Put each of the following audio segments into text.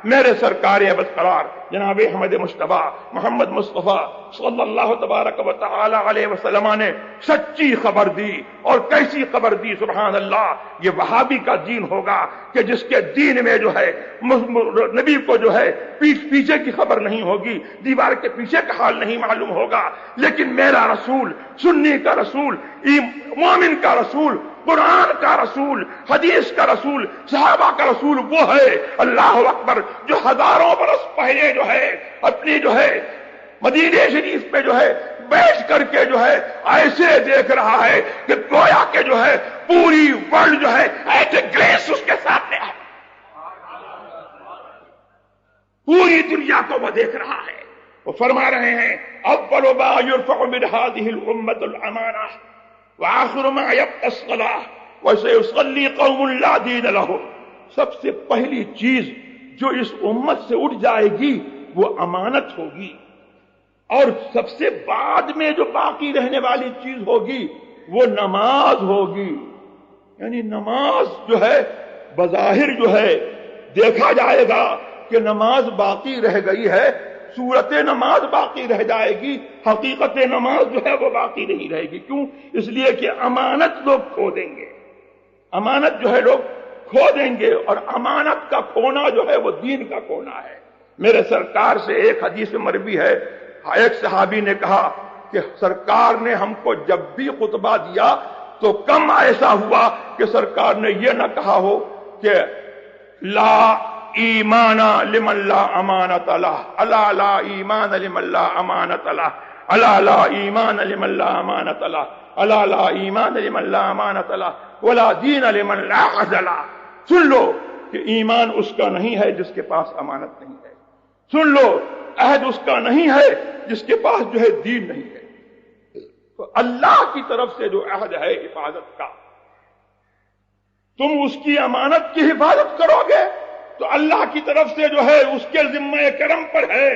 میرے سرکار ابدقرار جناب احمد مصطفیٰ محمد مصطفیٰ صلی اللہ تبارک و تعالی علیہ وسلم نے سچی خبر دی. اور کیسی خبر دی؟ سبحان اللہ. یہ وہابی کا دین ہوگا کہ جس کے دین میں جو ہے نبی کو جو ہے پیچھے کی خبر نہیں ہوگی، دیوار کے پیچھے کا حال نہیں معلوم ہوگا. لیکن میرا رسول، سنی کا رسول، مومن کا رسول، قرآن کا رسول، حدیث کا رسول، صحابہ کا رسول وہ ہے، اللہ اکبر، جو ہزاروں برس پہلے جو ہے اپنی جو ہے مدینہ شریف پہ جو ہے بیٹھ کر کے جو ہے ایسے دیکھ رہا ہے کہ گویا کہ جو ہے پوری ورلڈ جو ہے ایٹ اے گلیس اس کے سامنے ہے، پوری دنیا کو وہ دیکھ رہا ہے. وہ فرما رہے ہیں اول ما يرفع من هذه الامه الامانه وآخر ما يبقى الصلاة وسيصلي قوم لا دين لهم. سب سے پہلی چیز جو اس امت سے اٹھ جائے گی وہ امانت ہوگی، اور سب سے بعد میں جو باقی رہنے والی چیز ہوگی وہ نماز ہوگی. یعنی نماز جو ہے بظاہر جو ہے دیکھا جائے گا کہ نماز باقی رہ گئی ہے، صورت نماز باقی رہ جائے گی، حقیقت نماز جو ہے وہ باقی نہیں رہے گی. کیوں؟ اس لیے کہ امانت لوگ کھو دیں گے، امانت جو ہے لوگ کھو دیں گے، اور امانت کا کھونا جو ہے وہ دین کا کھونا ہے. میرے سرکار سے ایک حدیث مروی ہے، ایک صحابی نے کہا کہ سرکار نے ہم کو جب بھی خطبہ دیا تو کم ایسا ہوا کہ سرکار نے یہ نہ کہا ہو کہ لا ایمان لمن لا امانت لہ، الا لا ایمان لمن لا امانت لہ، الا لا ایمان لمن لا امانت لہ، الا لا ایمان لمن لا امانت لہ، ولا دین لمن لا عہد لہ. سن لو کہ ایمان اس کا نہیں ہے جس کے پاس امانت نہیں ہے، سن لو عہد اس کا نہیں ہے جس کے پاس جو ہے دین نہیں ہے. تو اللہ کی طرف سے جو عہد ہے حفاظت کا، تم اس کی امانت کی حفاظت کرو گے تو اللہ کی طرف سے جو ہے اس کے ذمہ کرم پر ہے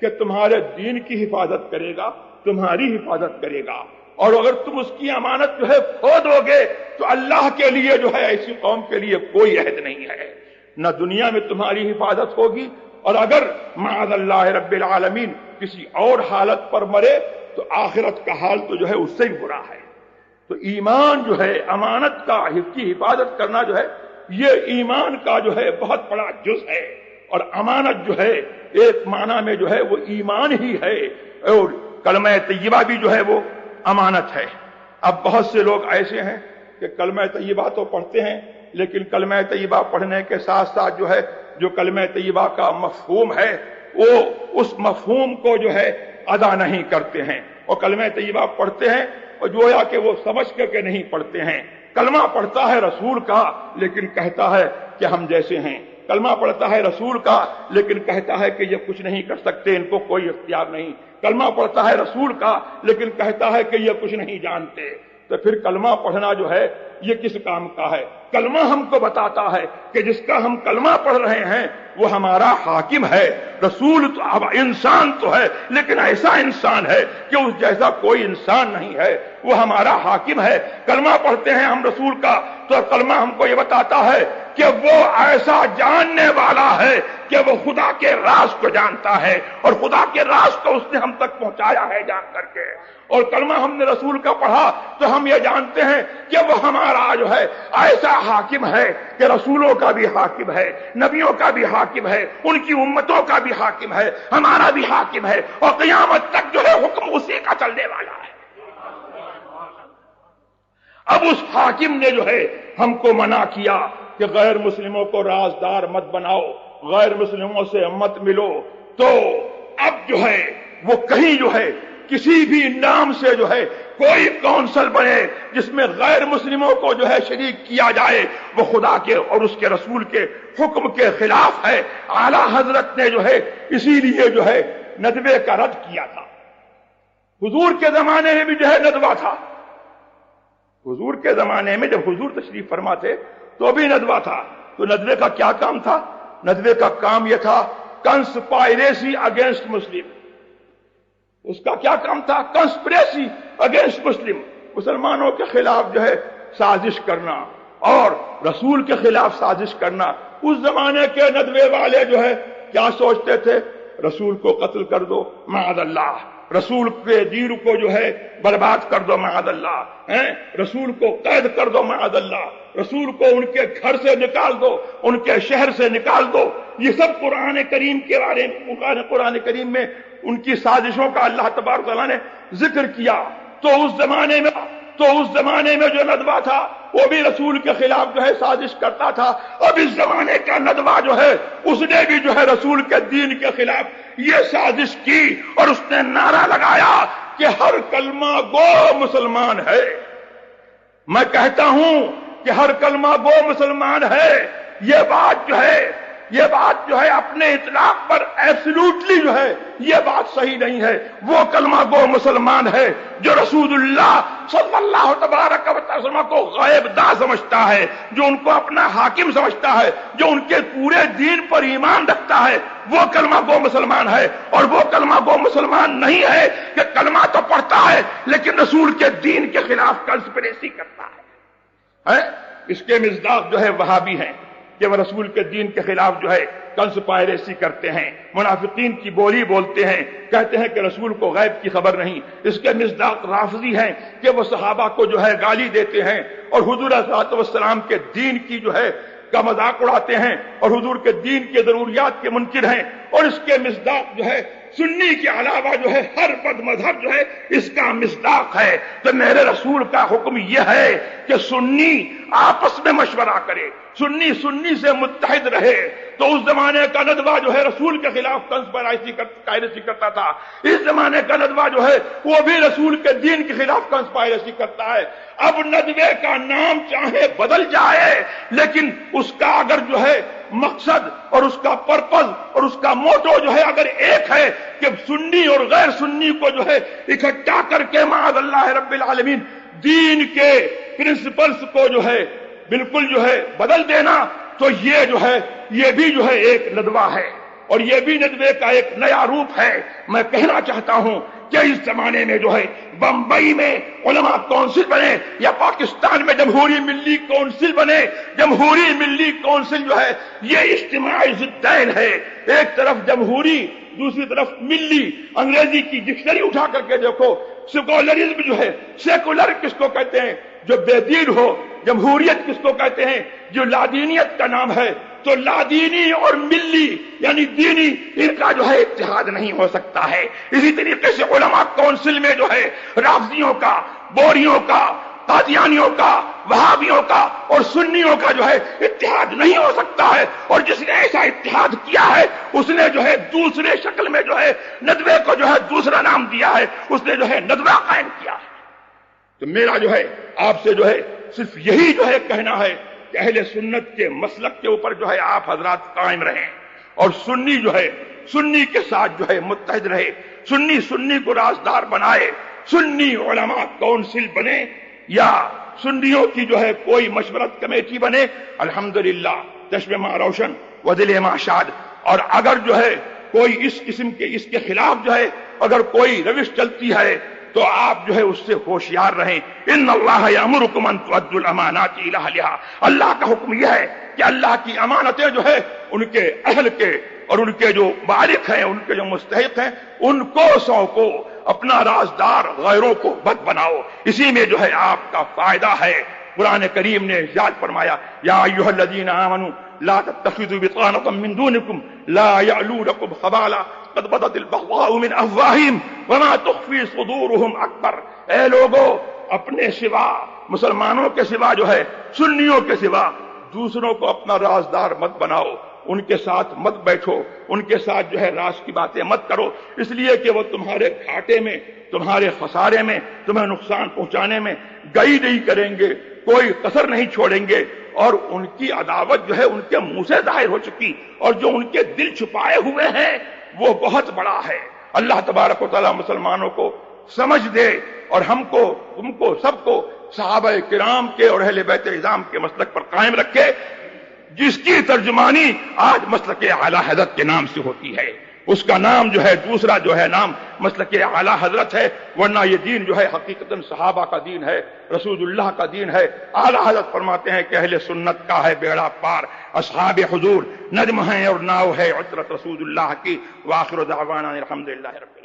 کہ تمہارے دین کی حفاظت کرے گا، تمہاری حفاظت کرے گا. اور اگر تم اس کی امانت جو ہے کھو دو گے تو اللہ کے لیے جو ہے ایسی قوم کے لیے کوئی عہد نہیں ہے، نہ دنیا میں تمہاری حفاظت ہوگی، اور اگر معاذ اللہ رب العالمین کسی اور حالت پر مرے تو آخرت کا حال تو جو ہے اس سے بھی برا ہے. تو ایمان جو ہے امانت کا کی حفاظت کرنا جو ہے یہ ایمان کا جو ہے بہت بڑا جز ہے. اور امانت جو ہے ایک معنی میں جو ہے وہ ایمان ہی ہے، اور کلمہ طیبہ بھی جو ہے وہ امانت ہے. اب بہت سے لوگ ایسے ہیں کہ کلمہ طیبہ تو پڑھتے ہیں لیکن کلمہ طیبہ پڑھنے کے ساتھ ساتھ جو ہے جو کلمہ طیبہ کا مفہوم ہے وہ اس مفہوم کو جو ہے ادا نہیں کرتے ہیں، اور کلمہ طیبہ پڑھتے ہیں اور گویا کہ وہ سمجھ کر کے نہیں پڑھتے ہیں. کلمہ پڑھتا ہے رسول کا لیکن کہتا ہے کہ ہم جیسے ہیں، کلمہ پڑھتا ہے رسول کا لیکن کہتا ہے کہ یہ کچھ نہیں کر سکتے، ان کو کوئی اختیار نہیں. کلمہ پڑھتا ہے رسول کا لیکن کہتا ہے کہ یہ کچھ نہیں جانتے. تو پھر کلمہ پڑھنا جو ہے یہ کس کام کا ہے؟ کلمہ ہم کو بتاتا ہے کہ جس کا ہم کلمہ پڑھ رہے ہیں وہ ہمارا حاکم ہے. رسول تو اب انسان تو ہے لیکن ایسا انسان ہے کہ اس جیسا کوئی انسان نہیں ہے، وہ ہمارا حاکم ہے. کلمہ پڑھتے ہیں ہم رسول کا تو کلمہ ہم کو یہ بتاتا ہے کہ وہ ایسا جاننے والا ہے کہ وہ خدا کے راز کو جانتا ہے، اور خدا کے راز کو اس نے ہم تک پہنچایا ہے جان کر کے. اور کلمہ ہم نے رسول کا پڑھا تو ہم یہ جانتے ہیں کہ وہ ہمارا جو ہے ایسا حاکم ہے کہ رسولوں کا بھی حاکم ہے، نبیوں کا بھی حاکم ہے، ان کی امتوں کا بھی حاکم ہے، ہمارا بھی حاکم ہے، اور قیامت تک جو ہے حکم اسی کا چلنے والا ہے. اب اس حاکم نے جو ہے ہم کو منع کیا کہ غیر مسلموں کو رازدار مت بناؤ، غیر مسلموں سے مت ملو. تو اب جو ہے وہ کہیں جو ہے کسی بھی نام سے جو ہے کوئی کونسل بنے جس میں غیر مسلموں کو جو ہے شریک کیا جائے وہ خدا کے اور اس کے رسول کے حکم کے خلاف ہے. اعلیٰ حضرت نے جو ہے اسی لیے جو ہے ندوے کا رد کیا تھا. حضور کے زمانے میں بھی جو ہے ندوہ تھا، حضور کے زمانے میں جب حضور تشریف فرما تھے تو بھی ندوہ تھا. تو ندوے کا کیا کام تھا؟ ندوے کا کام یہ تھا کنسپائریسی اگینسٹ مسلم. اس کا کیا کام تھا؟ کنسپریسی اگینسٹ مسلم، مسلمانوں کے خلاف جو ہے سازش کرنا اور رسول کے خلاف سازش کرنا. اس زمانے کے ندوے والے جو ہے کیا سوچتے تھے؟ رسول کو قتل کر دو معاذ اللہ، رسول کے دین کو جو ہے برباد کر دو معاذ اللہ، رسول کو قید کر دو معاذ اللہ، رسول کو ان کے گھر سے نکال دو، ان کے شہر سے نکال دو۔ یہ سب قرآن کریم کے بارے میں، قرآن کریم میں ان کی سازشوں کا اللہ تبارک و تعالیٰ نے ذکر کیا۔ تو اس زمانے میں جو ندوہ تھا وہ بھی رسول کے خلاف جو ہے سازش کرتا تھا۔ اب اس زمانے کا ندوہ جو ہے اس نے بھی جو ہے رسول کے دین کے خلاف یہ سازش کی، اور اس نے نعرہ لگایا کہ ہر کلمہ گو مسلمان ہے۔ میں کہتا ہوں کہ ہر کلمہ گو مسلمان ہے، یہ بات جو ہے اپنے اطلاق پر ایبسلوٹلی جو ہے یہ بات صحیح نہیں ہے۔ وہ کلمہ گو مسلمان ہے جو رسول اللہ صلی اللہ تبارک و تعالی کو غائب داں سمجھتا ہے، جو ان کو اپنا حاکم سمجھتا ہے، جو ان کے پورے دین پر ایمان رکھتا ہے، وہ کلمہ گو مسلمان ہے۔ اور وہ کلمہ گو مسلمان نہیں ہے کہ کلمہ تو پڑھتا ہے لیکن رسول کے دین کے خلاف کنسپریسی کرتا ہے۔ اس کے مصداق جو ہے وہابی ہیں کہ وہ رسول کے دین کے خلاف جو ہے کنسپائریسی کرتے ہیں، منافقین کی بولی بولتے ہیں، کہتے ہیں کہ رسول کو غیب کی خبر نہیں۔ اس کے مصداق رافضی ہیں کہ وہ صحابہ کو جو ہے گالی دیتے ہیں اور حضور صلی اللہ علیہ وسلم کے دین کی جو ہے کا مذاق اڑاتے ہیں اور حضور کے دین کے ضروریات کے منکر ہیں۔ اور اس کے مصداق جو ہے سنی کے علاوہ جو ہے ہر بد مذہب جو ہے اس کا مصداق ہے۔ تو میرے رسول کا حکم یہ ہے کہ سنی آپس میں مشورہ کرے، سنی سے متحد رہے۔ تو اس زمانے کا ندوہ جو ہے رسول کے خلاف کنسپائریسی کرتا تھا، اس زمانے کا ندوہ جو ہے وہ بھی رسول کے دین کے خلاف کنسپائریسی کرتا ہے۔ اب ندوے کا نام چاہے بدل جائے لیکن اس کا اگر جو ہے مقصد اور اس کا پرپز اور اس کا موٹو جو ہے اگر ایک ہے کہ سنی اور غیر سنی کو جو ہے اکٹھا کر کے معاذ اللہ رب العالمین دین کے پرنسپلز کو جو ہے بالکل جو ہے بدل دینا، تو یہ جو ہے یہ بھی جو ہے ایک ندوہ ہے اور یہ بھی ندوے کا ایک نیا روپ ہے۔ میں کہنا چاہتا ہوں کہ اس زمانے میں جو ہے بمبئی میں علماء کونسل بنے یا پاکستان میں جمہوری ملی کونسل بنے، جمہوری ملی کونسل جو ہے یہ اجتماعی ضدین ہے۔ ایک طرف جمہوری، دوسری طرف ملی۔ انگریزی کی ڈکشنری اٹھا کر کے دیکھو، سیکولرزم جو ہے، سیکولر کس کو کہتے ہیں؟ جو بے دین ہو۔ جمہوریت کس کو کہتے ہیں؟ جو لادینیت کا نام ہے۔ تو لادینی اور ملی یعنی دینی، ان کا جو ہے اتحاد نہیں ہو سکتا ہے۔ اسی طریقے سے علماء کونسل میں جو ہے رافضیوں کا، بوریوں کا، قادیانیوں کا، وہابیوں کا اور سنیوں کا جو ہے اتحاد نہیں ہو سکتا ہے۔ اور جس نے ایسا اتحاد کیا ہے اس نے جو ہے دوسرے شکل میں جو ہے ندوے کو جو ہے دوسرا نام دیا ہے، اس نے جو ہے ندوہ قائم کیا ہے۔ تو میرا جو ہے آپ سے جو ہے صرف یہی جو ہے کہنا ہے کہ اہل سنت کے مسلک کے اوپر جو ہے آپ حضرات قائم رہیں اور سنی جو ہے سنی کے ساتھ جو ہے متحد رہے، سنی کو رازدار بنائے، سنی علماء کونسل بنے یا سنیوں کی جو ہے کوئی مشورت کمیٹی بنے۔ الحمدللہ چشم ماں روشن و دل ماں شاد۔ اور اگر جو ہے کوئی اس قسم کے اس کے خلاف جو ہے اگر کوئی روش چلتی ہے تو آپ جو ہے اس سے ہوشیار رہیں۔ ان اللہ یامرکم ان تؤدوا الامانات الی اہلھا۔ اللہ کا حکم یہ ہے کہ اللہ کی امانتیں جو ہے ان کے اہل کے اور ان کے جو مالک ہیں، ان کے جو مستحق ہیں، ان کو سونپو، اپنا رازدار غیروں کو بد بناؤ۔ اسی میں جو ہے آپ کا فائدہ ہے۔ قرآن کریم نے ارشاد فرمایا یا ایھا الذین آمنوا لا تتخذوا بطانة من دونکم لا یعلونکم خبالا قد بدت البغضاء من افواہہم وما تخفی صدورہم اکبر۔ اے لوگو، اپنے سوا، مسلمانوں کے سوا جو ہے، سنیوں کے سوا دوسروں کو اپنا رازدار مت بناؤ، ان کے ساتھ مت بیٹھو، ان کے ساتھ جو ہے راز کی باتیں مت کرو، اس لیے کہ وہ تمہارے گھاٹے میں، تمہارے خسارے میں، تمہیں نقصان پہنچانے میں گئی نہیں کریں گے، کوئی کسر نہیں چھوڑیں گے۔ اور ان کی عداوت جو ہے ان کے منہ سے ظاہر ہو چکی، اور جو ان کے دل چھپائے ہوئے ہیں وہ بہت بڑا ہے۔ اللہ تبارک و تعالی مسلمانوں کو سمجھ دے اور ہم کو، تم کو، سب کو صحابہ کرام کے اور اہل بیت اعظام کے مسلک پر قائم رکھے، جس کی ترجمانی آج مسلک اعلی حضرت کے نام سے ہوتی ہے۔ اس کا نام جو ہے دوسرا جو ہے نام مسلک اعلیٰ حضرت ہے، ورنہ یہ دین جو ہے حقیقتاً صحابہ کا دین ہے، رسول اللہ کا دین ہے۔ اعلیٰ حضرت فرماتے ہیں کہ اہل سنت کا ہے بیڑا پار، اصحاب حضور نجم ہیں اور ناؤ ہے عطرت رسول اللہ کی۔ وآخر دعوانا الحمدللہ رب العالمین۔